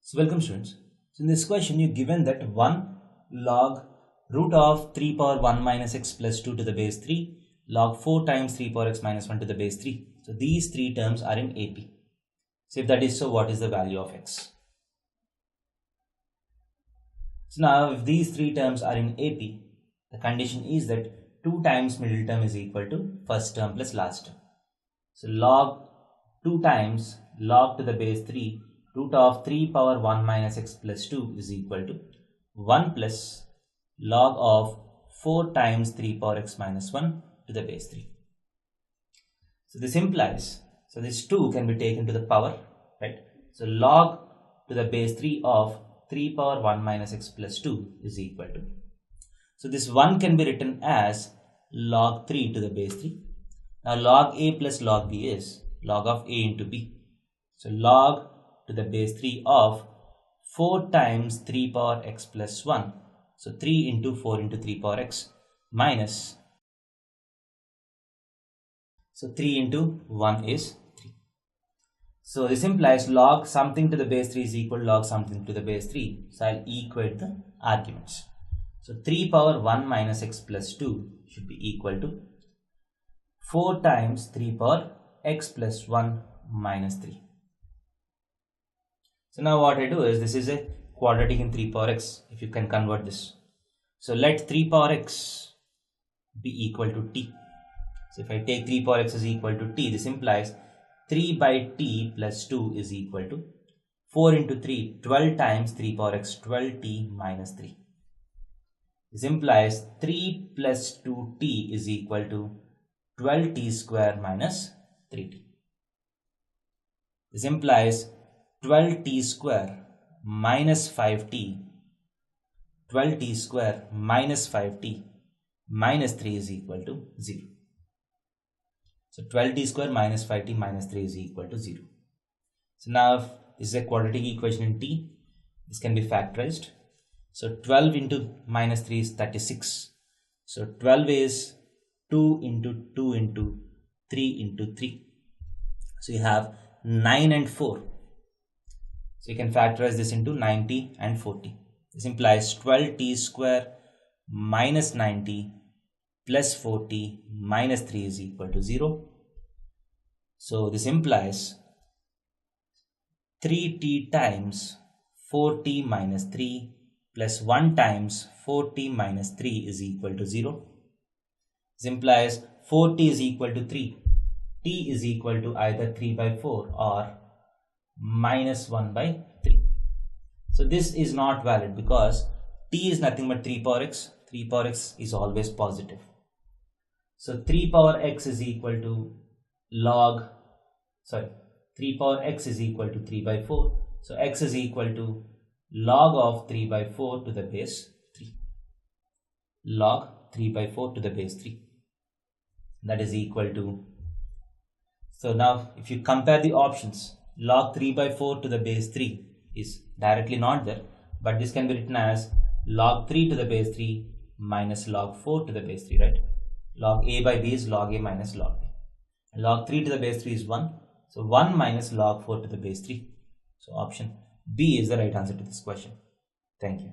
So welcome students. So in this question you're given that 1 log root of 3 power 1 minus x plus 2 to the base 3 log 4 times 3 power x minus 1 to the base 3. So these three terms are in AP. So if that is so, what is the value of x? So now if these three terms are in AP, the condition is that 2 times middle term is equal to first term plus last term. So log 2 times log to the base 3 root of 3 power 1 minus x plus 2 is equal to 1 plus log of 4 times 3 power x minus 1 to the base 3. So this implies, so this 2 can be taken to the power, right? So log to the base 3 of 3 power 1 minus x plus 2 is equal to. So this 1 can be written as log 3 to the base 3. Now log a plus log b is log of a into b. So log to the base 3 of 4 times 3 power x plus 1. So 3 into 4 into 3 power x minus. So 3 into 1 is 3. So this implies log something to the base 3 is equal to log something to the base 3. So I'll equate the arguments. So 3 power 1 minus x plus 2 should be equal to 4 times 3 power x plus 1 minus 3. So now what I do is, this is a quadratic in 3 power x, if you can convert this. So let 3 power x be equal to t. So if I take 3 power x is equal to t, this implies 3 by t plus 2 is equal to 4 into 3, 12 times 3 power x, 12t minus 3. This implies 3 plus 2t is equal to 12t square minus 3t. This implies 12t square minus 5t, 12t square minus 5t minus 3 is equal to 0. So 12t square minus 5t minus 3 is equal to 0. So now if this is a quadratic equation in t, this can be factorized. So 12 into minus 3 is 36. So 12 is 2 into 2 into 3 into 3. So you have 9 and 4. So you can factorize this into 90 and 40. This implies 12t square minus 90 plus 40 minus 3 is equal to 0. So this implies 3t times 4t minus 3 plus 1 times 4t minus 3 is equal to 0. This implies 4t is equal to 3. T is equal to either 3 by 4 or minus 1 by 3. So this is not valid because t is nothing but 3 power x. 3 power x is always positive. So 3 power x is equal to 3 power x is equal to 3 by 4. So x is equal to log of 3 by 4 to the base 3. Log 3 by 4 to the base 3. That is equal to, so now if you compare the options, log 3 by 4 to the base 3 is directly not there, but this can be written as log 3 to the base 3 minus log 4 to the base 3, right? Log a by b is log a minus log b. Log 3 to the base 3 is 1. So 1 minus log 4 to the base 3. So option B is the right answer to this question. Thank you.